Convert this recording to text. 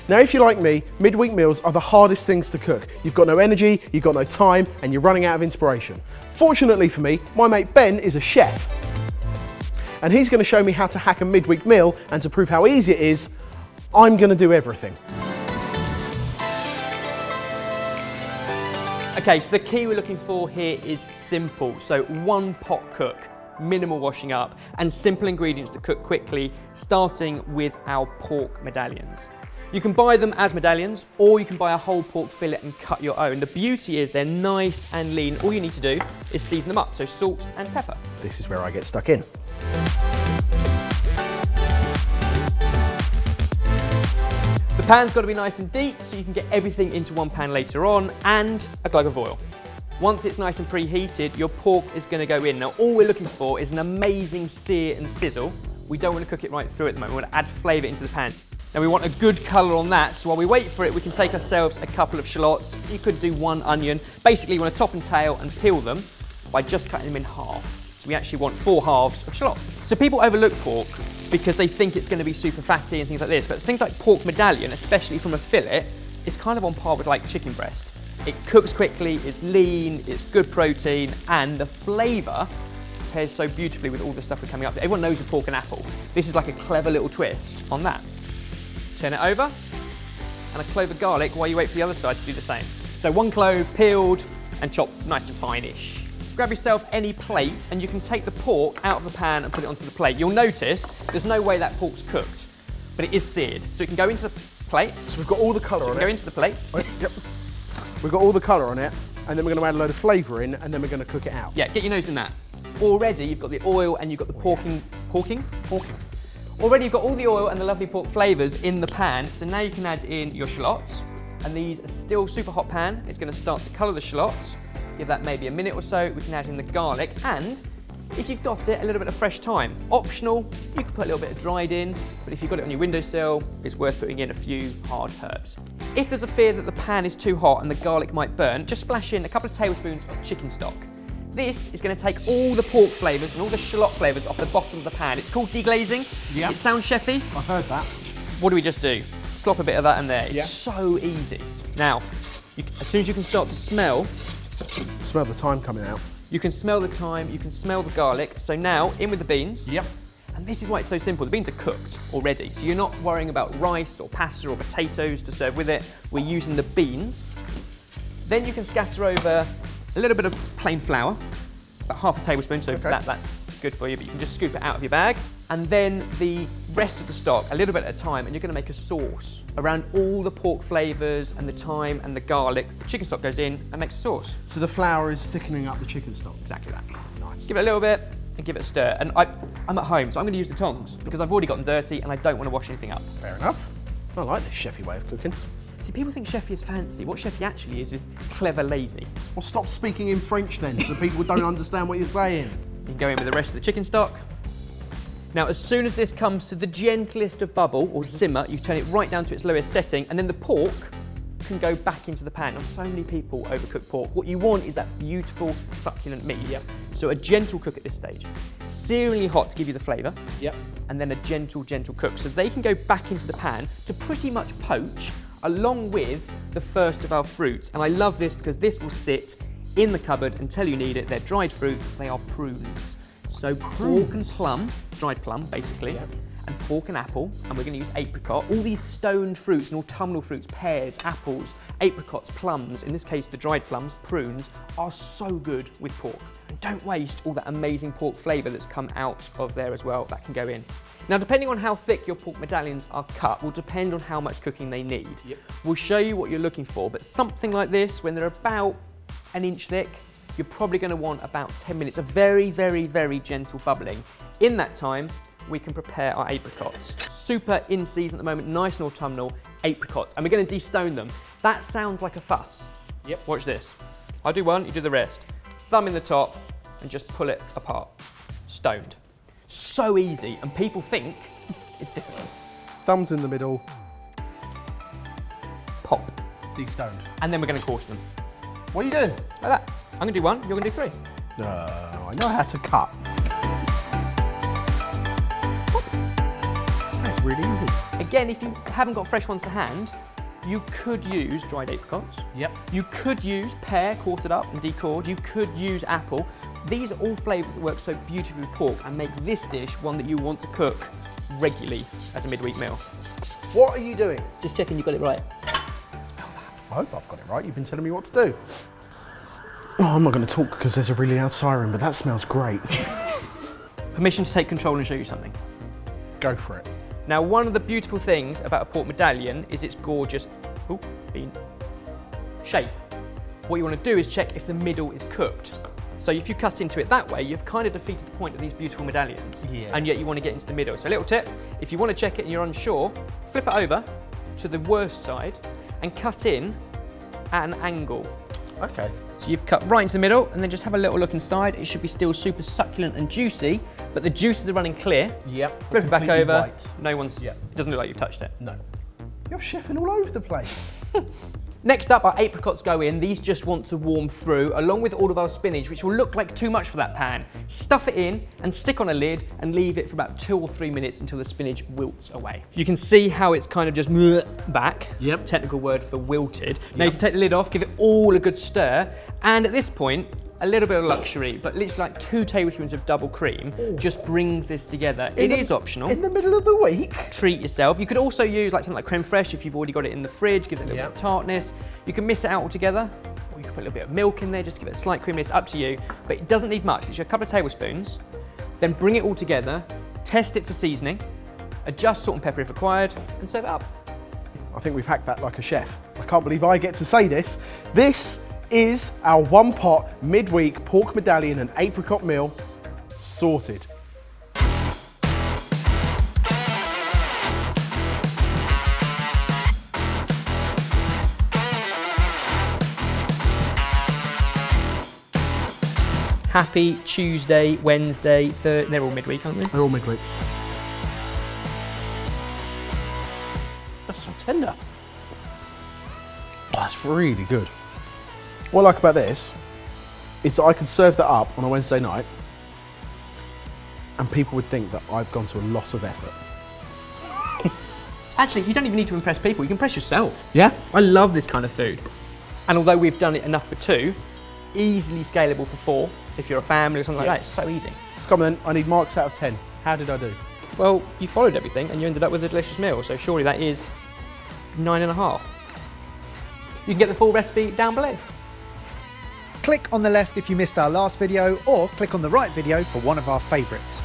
Now, if you're like me, midweek meals are the hardest things to cook. You've got no energy, you've got no time, and you're running out of inspiration. Fortunately for me, my mate Ben is a chef, and he's going to show me how to hack a midweek meal, and to prove how easy it is, I'm going to do everything. Okay, so the key we're looking for here is simple. So one pot cook, minimal washing up, and simple ingredients that cook quickly, starting with our pork medallions. You can buy them as medallions, or you can buy a whole pork fillet and cut your own. The beauty is they're nice and lean. All you need to do is season them up, so salt and pepper. This is where I get stuck in. The pan's got to be nice and deep so you can get everything into one pan later on, and a glove of oil. Once it's nice and preheated, your pork is going to go in. Now all we're looking for is an amazing sear and sizzle. We don't want to cook it right through at the moment, we want to add flavour into the pan. Now we want a good colour on that, so while we wait for it we can take ourselves a couple of shallots. You could do one onion. Basically you want to top and tail and peel them by just cutting them in half. So we actually want 4 halves of shallot. So people overlook pork because they think it's going to be super fatty and things like this, but things like pork medallion, especially from a fillet, is kind of on par with like chicken breast. It cooks quickly, it's lean, it's good protein, and the flavour pairs so beautifully with all the stuff we're coming up with. Everyone knows a pork and apple. This is like a clever little twist on that. Turn it over, and a clove of garlic while you wait for the other side to do the same. So 1 clove peeled and chopped nice and fine-ish. Grab yourself any plate and you can take the pork out of the pan and put it onto the plate. You'll notice there's no way that pork's cooked, but it is seared. So it can go into the plate. So we've got all the colour on it. Go into the plate. Yep. We've got all the colour on it, and then we're going to add a load of flavour in, and then we're going to cook it out. Yeah, get your nose in that. Already you've got the oil and you've got the porking. Already you've got all the oil and the lovely pork flavours in the pan, so now you can add in your shallots. And these are still super hot pan. It's going to start to colour the shallots. Give that maybe a minute or so. We can add in the garlic, and if you've got it, a little bit of fresh thyme. Optional, you can put a little bit of dried in, but if you've got it on your windowsill, it's worth putting in a few hard herbs. If there's a fear that the pan is too hot and the garlic might burn, just splash in a couple of tablespoons of chicken stock. This is going to take all the pork flavours and all the shallot flavours off the bottom of the pan. It's called deglazing. Yep. It sounds chefy. I've heard that. What do we just do? Slop a bit of that in there. It's so easy. Now, as soon as you can start to smell the thyme coming out. You can smell the thyme, you can smell the garlic. So now, in with the beans. Yep. And this is why it's so simple. The beans are cooked already, so you're not worrying about rice or pasta or potatoes to serve with it. We're using the beans. Then you can scatter over a little bit of plain flour, about half a tablespoon, so that's good for you, but you can just scoop it out of your bag. And then the rest of the stock, a little bit at a time, and you're going to make a sauce around all the pork flavours and the thyme and the garlic. The chicken stock goes in and makes a sauce. So the flour is thickening up the chicken stock? Exactly that. Nice. Give it a little bit and give it a stir. And I'm at home, so I'm going to use the tongs because I've already got them dirty and I don't want to wash anything up. Fair enough. I like this chefy way of cooking. See, people think chefy is fancy. What chefy actually is clever lazy. Well, stop speaking in French then, so people don't understand what you're saying. You can go in with the rest of the chicken stock. Now, as soon as this comes to the gentlest of bubble or simmer, you turn it right down to its lowest setting, and then the pork can go back into the pan. Now, so many people overcook pork. What you want is that beautiful, succulent meat. Yep. So a gentle cook at this stage. Searingly hot to give you the flavour. Yep. And then a gentle cook. So they can go back into the pan to pretty much poach along with the first of our fruits. And I love this because this will sit in the cupboard until you need it. They're dried fruits, they are prunes. So pork and plum, dried plum basically, and pork and apple, and we're going to use apricot. All these stoned fruits and autumnal fruits, pears, apples, apricots, plums, in this case the dried plums, prunes, are so good with pork. And don't waste all that amazing pork flavour that's come out of there as well, that can go in. Now, depending on how thick your pork medallions are cut will depend on how much cooking they need. Yep. We'll show you what you're looking for, but something like this, when they're about an inch thick, you're probably going to want about 10 minutes of very, very, very gentle bubbling. In that time, we can prepare our apricots. Super in season at the moment, nice and autumnal apricots, and we're going to de-stone them. That sounds like a fuss. Yep. Watch this. I'll do one, you do the rest. Thumb in the top and just pull it apart. Stoned. So easy, and people think it's difficult. Thumbs in the middle. Pop. De-stoned. And then we're going to quarter them. What are you doing? Like that. I'm going to do one, you're going to do 3. No, I know how to cut. really easy. Again, if you haven't got fresh ones to hand, you could use dried apricots. Yep. You could use pear quartered up and decored. You could use apple. These are all flavours that work so beautifully with pork and make this dish one that you want to cook regularly as a midweek meal. What are you doing? Just checking you got it right. Smell that. I hope I've got it right. You've been telling me what to do. Oh, I'm not going to talk because there's a really loud siren, but that smells great. Permission to take control and show you something. Go for it. Now, one of the beautiful things about a pork medallion is its gorgeous shape. What you want to do is check if the middle is cooked. So if you cut into it that way, you've kind of defeated the point of these beautiful medallions. Yeah. And yet you want to get into the middle. So a little tip, if you want to check it and you're unsure, flip it over to the worst side and cut in at an angle. Okay. So you've cut right into the middle and then just have a little look inside. It should be still super succulent and juicy, but the juices are running clear. Yep. Flip it back over. White. No one's, Yep. It doesn't look like you've touched it. No. You're chefing all over the place. Next up, our apricots go in. These just want to warm through, along with all of our spinach, which will look like too much for that pan. Stuff it in and stick on a lid and leave it for about 2 or 3 minutes until the spinach wilts away. You can see how it's kind of just back. Yep. Technical word for wilted. Now you can take the lid off, give it all a good stir, and at this point, a little bit of luxury, but literally like 2 tablespoons of double cream just brings this together. It is optional. In the middle of the week? Treat yourself. You could also use like something like creme fraiche if you've already got it in the fridge, give it a little bit of tartness. You can miss it out altogether, or you can put a little bit of milk in there just to give it a slight creaminess, up to you. But it doesn't need much, it's just a couple of tablespoons. Then bring it all together, test it for seasoning, adjust salt and pepper if required, and serve it up. I think we've hacked that like a chef. I can't believe I get to say this. This is our one-pot midweek pork medallion and apricot meal sorted. Happy Tuesday, Wednesday, Thursday. They're all midweek, aren't they? They're all midweek. That's so tender. Oh, that's really good. What I like about this is that I can serve that up on a Wednesday night and people would think that I've gone to a lot of effort. Actually, you don't even need to impress people, you can impress yourself. Yeah? I love this kind of food. And although we've done it enough for 2, easily scalable for 4, if you're a family or something like that, it's so easy. So come on then, I need marks out of 10. How did I do? Well, you followed everything and you ended up with a delicious meal, so surely that is 9.5. You can get the full recipe down below. Click on the left if you missed our last video, or click on the right video for one of our favourites.